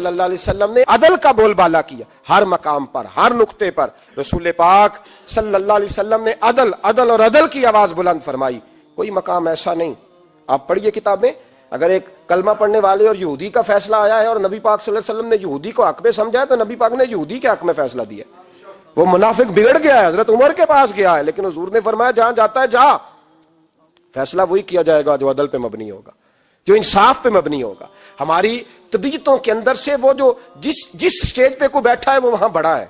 صلی اللہ علیہ وسلم نے عدل کا بول بالا کیا، ہر مقام پر، ہر نقطے پر رسول پاک صلی اللہ علیہ وسلم نے عدل عدل اور عدل کی آواز بلند فرمائی۔ کوئی مقام ایسا نہیں، آپ پڑھیے کتابیں، اگر ایک کلمہ پڑھنے والے اور یہودی کا فیصلہ آیا ہے اور نبی پاک صلی اللہ علیہ وسلم نے یہودی کو حق میں سمجھا ہے تو نبی پاک نے یہودی کے حق میں فیصلہ دیا۔ وہ منافق بگڑ گیا ہے، حضرت عمر کے پاس گیا ہے، لیکن حضور نے فرمایا جہاں جاتا ہے جا، فیصلہ وہی کیا جائے گا جو عدل پہ مبنی ہوگا، جو انصاف پہ مبنی ہوگا۔ ہماری طبیعتوں کے اندر سے وہ جو جس سٹیج پہ کوئی بیٹھا ہے وہ وہاں بڑا ہے،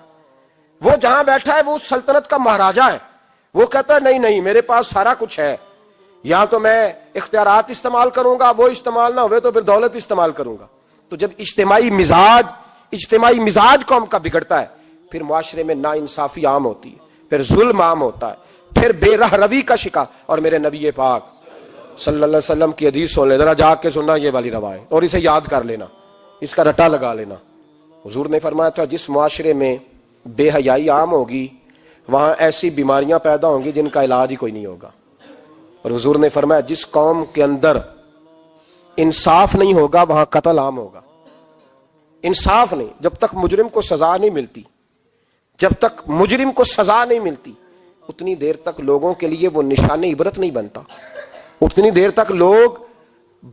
وہ جہاں بیٹھا ہے وہ سلطنت کا مہاراجا ہے، وہ کہتا ہے نہیں نہیں میرے پاس سارا کچھ ہے، یا تو میں اختیارات استعمال کروں گا، وہ استعمال نہ ہوئے تو پھر دولت استعمال کروں گا۔ تو جب اجتماعی مزاج قوم کا بگڑتا ہے، پھر معاشرے میں ناانصافی عام ہوتی ہے، پھر ظلم عام ہوتا ہے، پھر بے رہ روی کا شکار۔ اور میرے نبی پاک صلی اللہ علیہ وسلم کی حدیث سن لے، ذرا جا کے سننا یہ والی روایت، اور اسے یاد کر لینا، اس کا رٹا لگا لینا۔ حضور نے فرمایا تھا جس معاشرے میں بے حیائی عام ہوگی وہاں ایسی بیماریاں پیدا ہوں گی جن کا علاج ہی کوئی نہیں ہوگا۔ اور حضور نے فرمایا جس قوم کے اندر انصاف نہیں ہوگا وہاں قتل عام ہوگا۔ انصاف نہیں، جب تک مجرم کو سزا نہیں ملتی، جب تک مجرم کو سزا نہیں ملتی اتنی دیر تک لوگوں کے لیے وہ نشان عبرت نہیں بنتا، اتنی دیر تک لوگ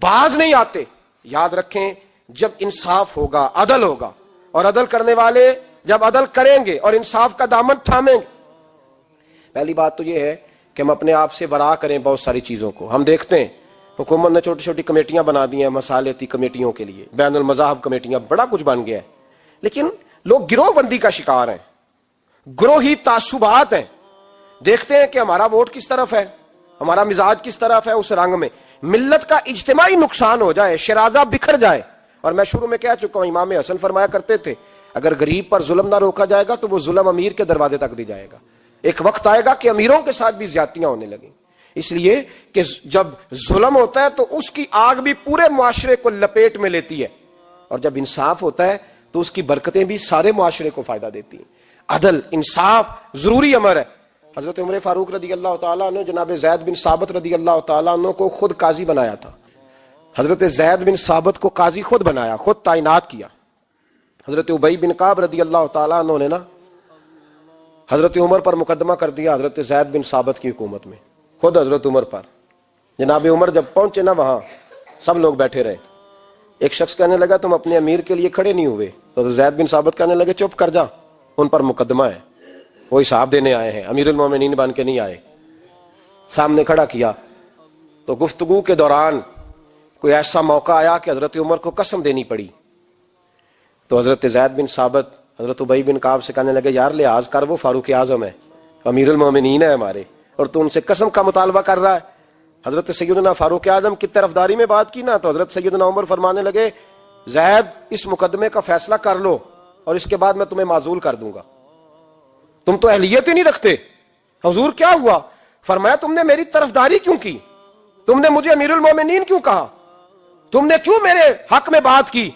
باز نہیں آتے۔ یاد رکھیں جب انصاف ہوگا، عدل ہوگا، اور عدل کرنے والے جب عدل کریں گے اور انصاف کا دامن تھامیں گے، پہلی بات تو یہ ہے کہ ہم اپنے آپ سے ورا کریں بہت ساری چیزوں کو۔ ہم دیکھتے ہیں حکومت نے چھوٹی چھوٹی کمیٹیاں بنا دی ہیں مصالحتی کمیٹیوں کے لیے، بین المذاہب کمیٹیاں، بڑا کچھ بن گیا ہے، لیکن لوگ گروہ بندی کا شکار ہیں، گروہی تعصبات ہیں۔ دیکھتے ہیں کہ ہمارا ووٹ کس طرف ہے، ہمارا مزاج کس طرف ہے، اس رنگ میں ملت کا اجتماعی نقصان ہو جائے، شرازہ بکھر جائے۔ اور میں شروع میں کہہ چکا ہوں، امام حسن فرمایا کرتے تھے اگر غریب پر ظلم نہ روکا جائے گا تو وہ ظلم امیر کے دروازے تک بھی جائے گا۔ ایک وقت آئے گا کہ امیروں کے ساتھ بھی زیادتیاں ہونے لگیں، اس لیے کہ جب ظلم ہوتا ہے تو اس کی آگ بھی پورے معاشرے کو لپیٹ میں لیتی ہے، اور جب انصاف ہوتا ہے تو اس کی برکتیں بھی سارے معاشرے کو فائدہ دیتی ہیں۔ عدل انصاف ضروری امر ہے۔ حضرت عمر فاروق رضی اللہ تعالیٰ عنہ جناب زید بن ثابت رضی اللہ تعالیٰ عنہ کو خود قاضی بنایا تھا۔ حضرت زید بن ثابت کو قاضی خود بنایا، خود تعینات کیا۔ حضرت ابی بن کعب رضی اللہ تعالیٰ عنہ نے نا حضرت عمر پر مقدمہ کر دیا حضرت زید بن ثابت کی حکومت میں، خود حضرت عمر پر۔ جناب عمر جب پہنچے نا وہاں سب لوگ بیٹھے رہے، ایک شخص کہنے لگا تم اپنے امیر کے لیے کھڑے نہیں ہوئے، تو حضرت زید بن ثابت کہنے لگے چپ کر جا، ان پر مقدمہ ہے، وہ حساب دینے آئے ہیں، امیر المومنین بن کے نہیں آئے۔ سامنے کھڑا کیا تو گفتگو کے دوران کوئی ایسا موقع آیا کہ حضرت عمر کو قسم دینی پڑی، تو حضرت زید بن ثابت حضرت ابی بن کعب سے کہنے لگے یار لحاظ کر، وہ فاروق اعظم ہے، امیر المومنین ہے ہمارے، اور تو ان سے قسم کا مطالبہ کر رہا ہے۔ حضرت سیدنا فاروق اعظم کی طرفداری میں بات کی نا، تو حضرت سیدنا عمر فرمانے لگے زید اس مقدمے کا فیصلہ کر لو اور اس کے بعد میں تمہیں معزول کر دوں گا، تم تو اہلیت ہی نہیں رکھتے۔ حضور کیا ہوا؟ فرمایا تم نے میری طرفداری کیوں کی، تم نے مجھے امیر المومنین کیوں کہا، تم نے کیوں میرے حق میں بات کی؟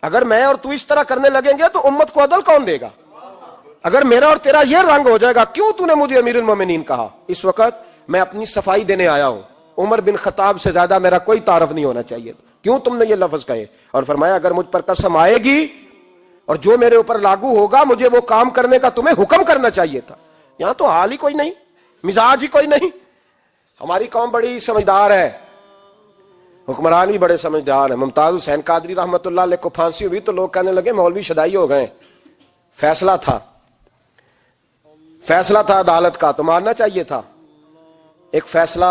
اگر میں اور تو اس طرح کرنے لگیں گے تو امت کو عدل کون دے گا؟ اگر میرا اور تیرا یہ رنگ ہو جائے گا، کیوں تو نے مجھے امیر المومنین کہا؟ اس وقت میں اپنی صفائی دینے آیا ہوں، عمر بن خطاب سے زیادہ میرا کوئی تعارف نہیں ہونا چاہیے، کیوں تم نے یہ لفظ کہے؟ اور فرمایا اگر مجھ پر قسم آئے گی اور جو میرے اوپر لاگو ہوگا مجھے وہ کام کرنے کا تمہیں حکم کرنا چاہیے تھا۔ یہاں تو حال ہی کوئی نہیں، مزاج ہی کوئی نہیں۔ ہماری قوم بڑی سمجھدار ہے، حکمران بھی بڑے سمجھدار ہیں۔ ممتاز حسین قادری رحمۃ اللہ علیہ کو پھانسی ہوئی تو لوگ کہنے لگے مولوی شدائی ہو گئے، فیصلہ تھا عدالت کا تو ماننا چاہیے تھا۔ ایک فیصلہ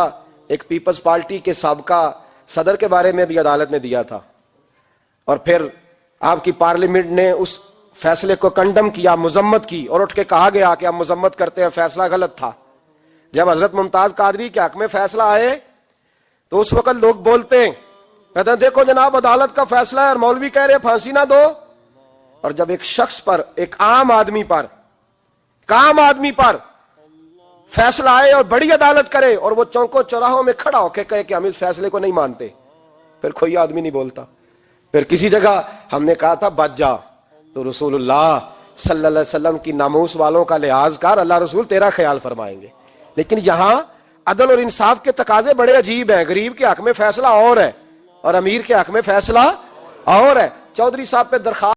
ایک پیپلز پارٹی کے سابقہ صدر کے بارے میں بھی عدالت نے دیا تھا، اور پھر آپ کی پارلیمنٹ نے اس فیصلے کو کنڈم کیا، مذمت کی، اور اٹھ کے کہا گیا کہ ہم مذمت کرتے ہیں، فیصلہ غلط تھا۔ جب حضرت ممتاز قادری کے حق میں فیصلہ آئے تو اس وقت لوگ بولتے ہیں، کہتے ہیں دیکھو جناب عدالت کا فیصلہ ہے اور مولوی کہہ رہے پھانسی نہ دو۔ اور جب ایک شخص پر، ایک عام آدمی پر فیصلہ آئے اور بڑی عدالت کرے اور وہ چوکوں چوراہوں میں کھڑا ہو کے کہے کہ ہم اس فیصلے کو نہیں مانتے، پھر کوئی آدمی نہیں بولتا۔ پھر کسی جگہ ہم نے کہا تھا بچ جا، تو رسول اللہ صلی اللہ علیہ وسلم کی ناموس والوں کا لحاظ کر، اللہ رسول تیرا خیال فرمائیں گے۔ لیکن یہاں عدل اور انصاف کے تقاضے بڑے عجیب ہیں، غریب کے حق میں فیصلہ اور ہے اور امیر کے حق میں فیصلہ اور ہے۔ چودھری صاحب پہ درخواست